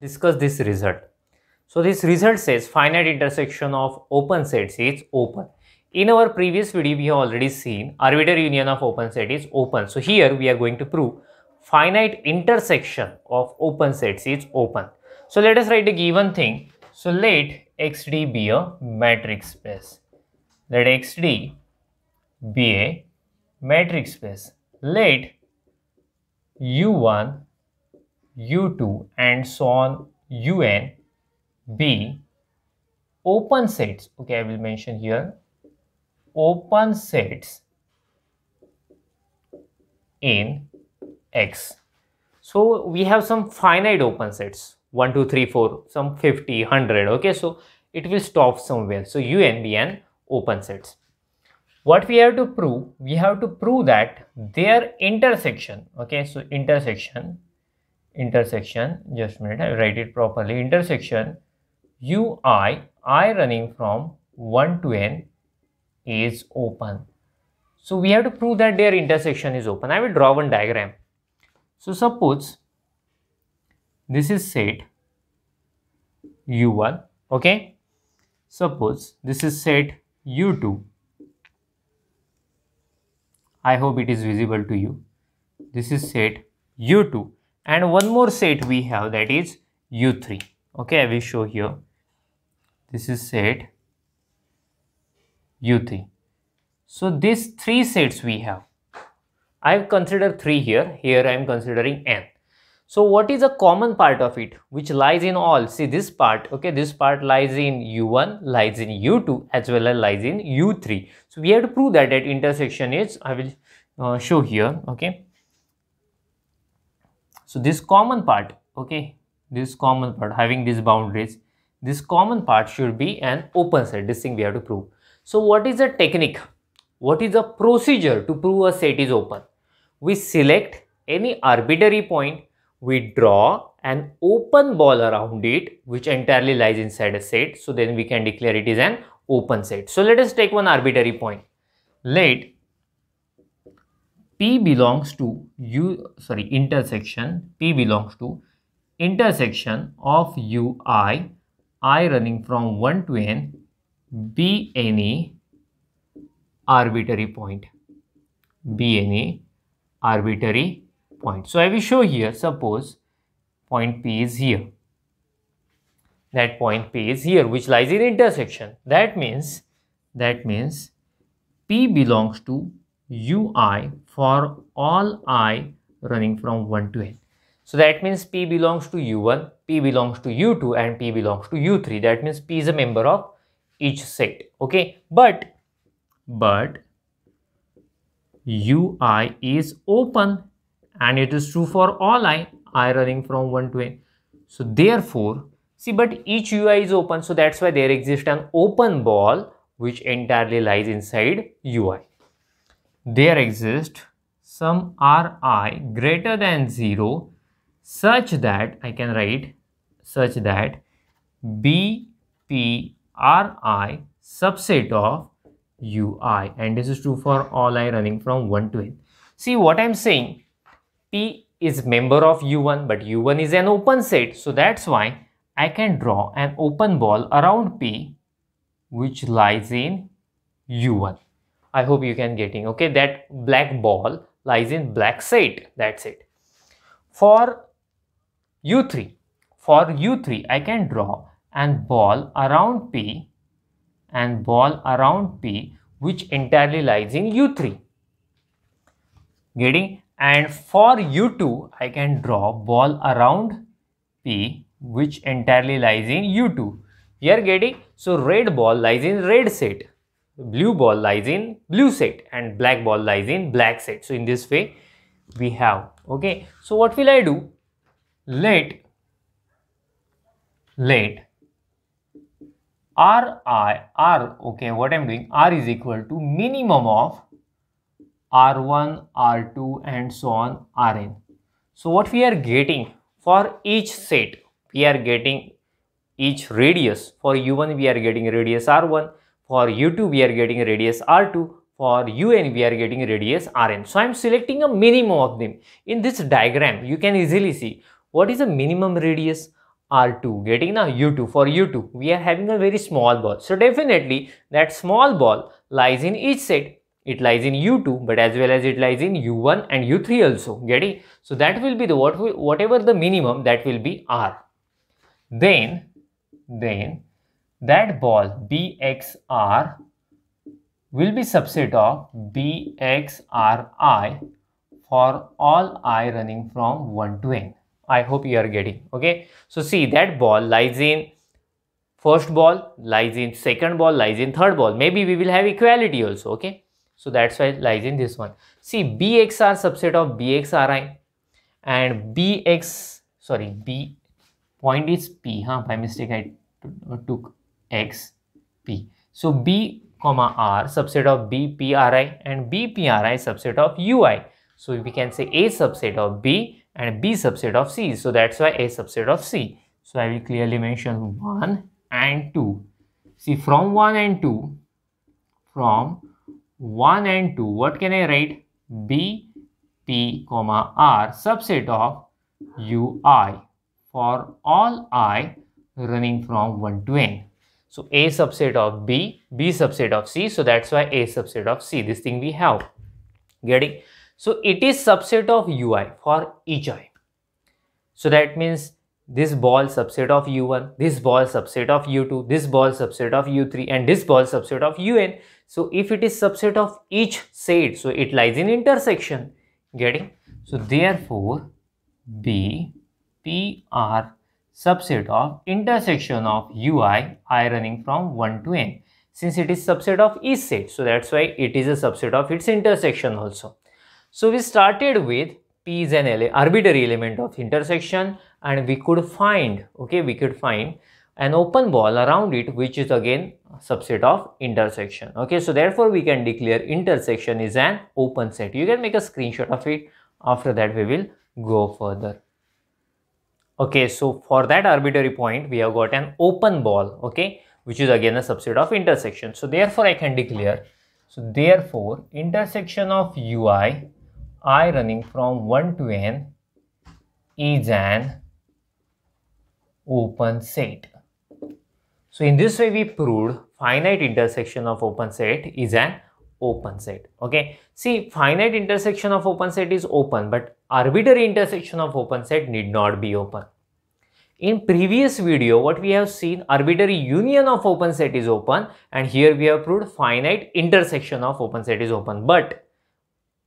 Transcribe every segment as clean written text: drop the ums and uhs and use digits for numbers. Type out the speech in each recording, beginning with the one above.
discuss this result. So this result says finite intersection of open sets is open. In our previous video, we have already seen arbitrary union of open set is open. So here we are going to prove finite intersection of open sets is open. So let us write the given thing. So let XD be a matrix space. Let XD be a matrix space. Let U1, U2 and so on UN be open sets. Okay, I will mention here open sets in X. So we have some finite open sets 1, 2, 3, 4, some 50, 100. Okay, so it will stop somewhere. So UN be an open sets. What we have to prove? We have to prove that their intersection. Okay, so intersection, just a minute, I write it properly. Intersection UI, I running from 1 to N is open. So we have to prove that their intersection is open. I will draw one diagram. So suppose this is set U1, okay. Suppose this is set U2. I hope it is visible to you. This is set U2 and one more set we have, that is U3. Okay, I will show here. This is set U3. So these three sets we have. I have considered 3 here. Here I am considering n. So what is a common part of it which lies in all? See this part, okay, this part lies in U1, lies in U2 as well as lies in U3. So we have to prove that intersection is, I will show here, okay. So this common part, okay, this common part having these boundaries, this common part should be an open set. This thing we have to prove. So what is the technique? What is the procedure to prove a set is open? We select any arbitrary point, we draw an open ball around it which entirely lies inside a set. So then we can declare it is an open set. So let us take one arbitrary point. Let P belongs to intersection, P belongs to intersection of UI, I running from 1 to N, be any arbitrary point, be any arbitrary point. So I will show here, suppose point P is here. That point P is here which lies in intersection. That means P belongs to UI for all I running from 1 to N. So that means P belongs to U1, P belongs to U2 and P belongs to U3. That means P is a member of each set. Okay, but UI is open and it is true for all I running from 1 to N. So therefore, see, but each UI is open, so that's why there exists an open ball which entirely lies inside UI. There exists some Ri greater than 0 such that I can write such that BPRI subset of UI, and this is true for all I running from 1 to N. See what I am saying, P is member of U1 but U1 is an open set, so that's why I can draw an open ball around P which lies in U1. I hope you can getting, okay, that black ball lies in black set, that's it. For U3, I can draw an ball around P which entirely lies in U3. Getting? And for U2, I can draw ball around P which entirely lies in U2. You are getting? So red ball lies in red set, blue ball lies in blue set and black ball lies in black set. So in this way we have, okay. So what will I do? Let R, okay, what I'm doing, R is equal to minimum of R1, R2 and so on Rn. So what we are getting for each set, we are getting each radius. For U1 we are getting radius R1, for U2 we are getting radius R2, for UN we are getting radius Rn. So I am selecting a minimum of them. In this diagram you can easily see what is the minimum radius. R2, getting now U2 for U2. We are having a very small ball. So definitely that small ball lies in each set. It lies in U2, but as well as it lies in U1 and U3 also, getting? So that will be the whatever the minimum, that will be R. Then that ball BXR will be subset of BXRI for all I running from 1 to n. I hope you are getting, okay? So see, that ball lies in first ball, lies in second ball, lies in third ball. Maybe we will have equality also, okay? So that's why it lies in this one. See, BXR subset of BXRI and B point is P, by mistake I took X, P. So B comma R subset of BPRI and BPRI subset of UI. So we can say A subset of B and B subset of C. So that's why A subset of C. So I will clearly mention 1 and 2. See, from 1 and 2, what can I write? B, P, comma R subset of UI for all I running from 1 to n. So A subset of B, B subset of C. So that's why A subset of C. This thing we have. Getting? So it is subset of UI for each I. So that means this ball subset of U1, this ball subset of U2, this ball subset of U3 and this ball subset of UN. So if it is subset of each set, so it lies in intersection. Getting? So therefore B, P, R subset of intersection of UI I running from 1 to n. Since it is subset of each set, so that's why it is a subset of its intersection also. So we started with P is an arbitrary element of intersection, and we could find, an open ball around it, which is again subset of intersection. Okay, so therefore we can declare intersection is an open set. You can make a screenshot of it. After that we will go further. Okay, so for that arbitrary point we have got an open ball, okay, which is again a subset of intersection. So therefore I can declare, so therefore intersection of UI I running from 1 to n is an open set. So in this way we proved finite intersection of open set is an open set. Okay, see, finite intersection of open set is open, but arbitrary intersection of open set need not be open. In previous video, what we have seen, arbitrary union of open set is open, and here we have proved finite intersection of open set is open, but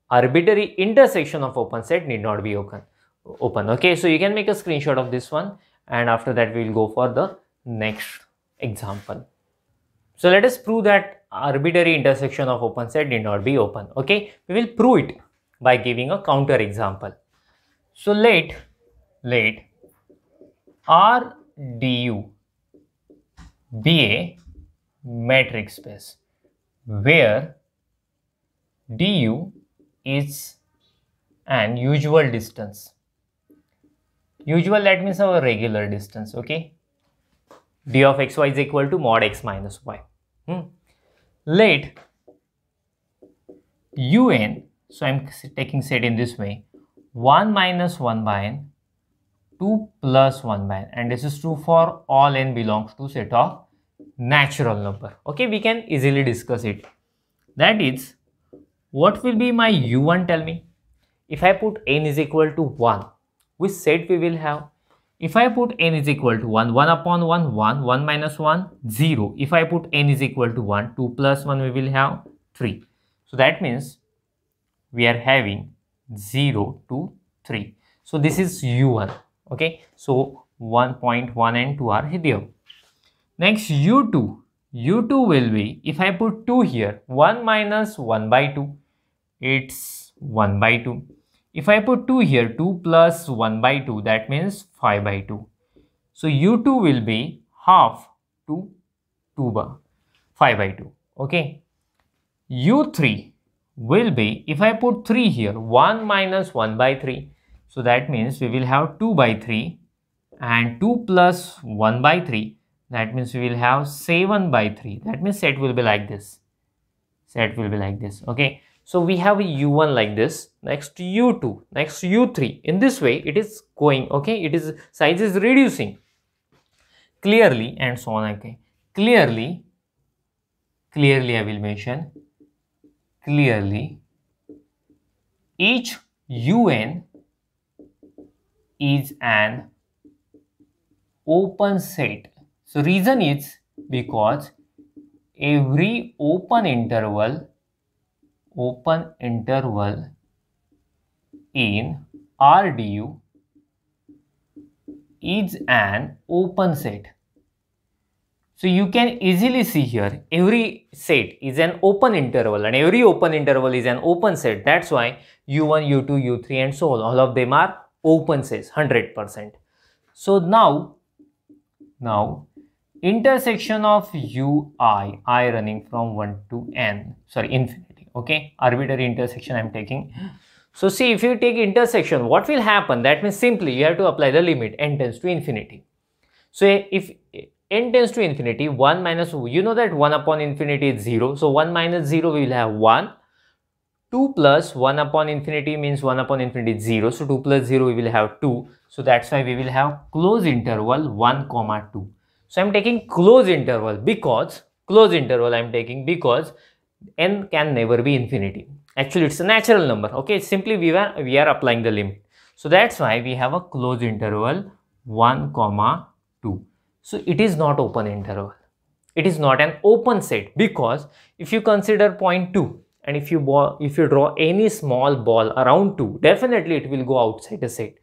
arbitrary intersection of open set need not be open. Okay, so you can make a screenshot of this one, and after that we will go for the next example. So let us prove that arbitrary intersection of open set need not be open. Okay, we will prove it by giving a counter example. So let R du be a metric space where du is an usual distance. Usual, that means our regular distance. Okay, d of xy is equal to mod x minus y. Let un, so I am taking set in this way, 1 minus 1 by n, 2 plus 1 by n, and this is true for all n belongs to set of natural number. Okay, we can easily discuss it. That is, what will be my u1? Tell me. If I put n is equal to 1, which set we will have? If I put n is equal to 1, 1 upon 1, 1, 1 minus 1, 0. If I put n is equal to 1, 2 plus 1, we will have 3. So that means we are having 0 to 3. So this is u1. Okay, so 1.1 and 2 are here. Next, u2. u2 will be, if I put 2 here, 1 minus 1 by 2, it's 1 by 2. If I put 2 here, 2 plus 1 by 2, that means 5 by 2. So u2 will be half to 5 by 2. Okay. u3 will be, if I put 3 here, 1 minus 1 by 3. So that means we will have 2 by 3, and 2 plus 1 by 3. That means we will have 7 by 3. That means set will be like this. Set will be like this. Okay. So we have a u1 like this, next u2, next u3. In this way it is going, okay, it is size is reducing. clearly and so on. Okay, clearly I will mention clearly each UN is an open set. So reason is because every open interval in RDU is an open set. So you can easily see here every set is an open interval and every open interval is an open set. That's why U1, U2, U3 and so on, all of them are open sets 100%. So now intersection of I running from 1 to n, sorry, infinity, okay, arbitrary intersection I am taking. So see, if you take intersection, what will happen? That means simply you have to apply the limit n tends to infinity. So if n tends to infinity, 1 minus, you know that 1 upon infinity is 0. So 1 minus 0 we will have 1. 2 plus 1 upon infinity means 1 upon infinity is 0. So 2 plus 0 we will have 2. So that's why we will have close interval 1 comma 2. So I am taking close interval because n can never be infinity. Actually, it's a natural number. Okay, simply we are applying the limit. So that's why we have a close interval 1 comma 2. So it is not open interval. It is not an open set, because if you consider point 2 and if you draw any small ball around 2, definitely it will go outside the set.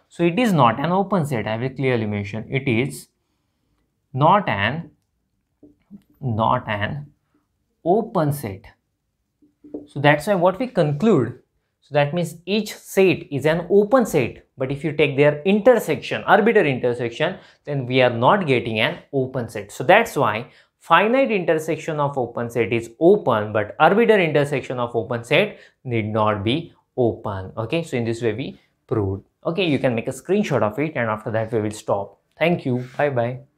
So it is not an open set. I will clearly mention it is not an open set. So that's why what we conclude, so that means each set is an open set, but if you take their intersection, arbitrary intersection, then we are not getting an open set. So that's why finite intersection of open set is open, but arbitrary intersection of open set need not be open. Okay, so in this way we proved. Okay, you can make a screenshot of it and after that we will stop. Thank you. Bye bye.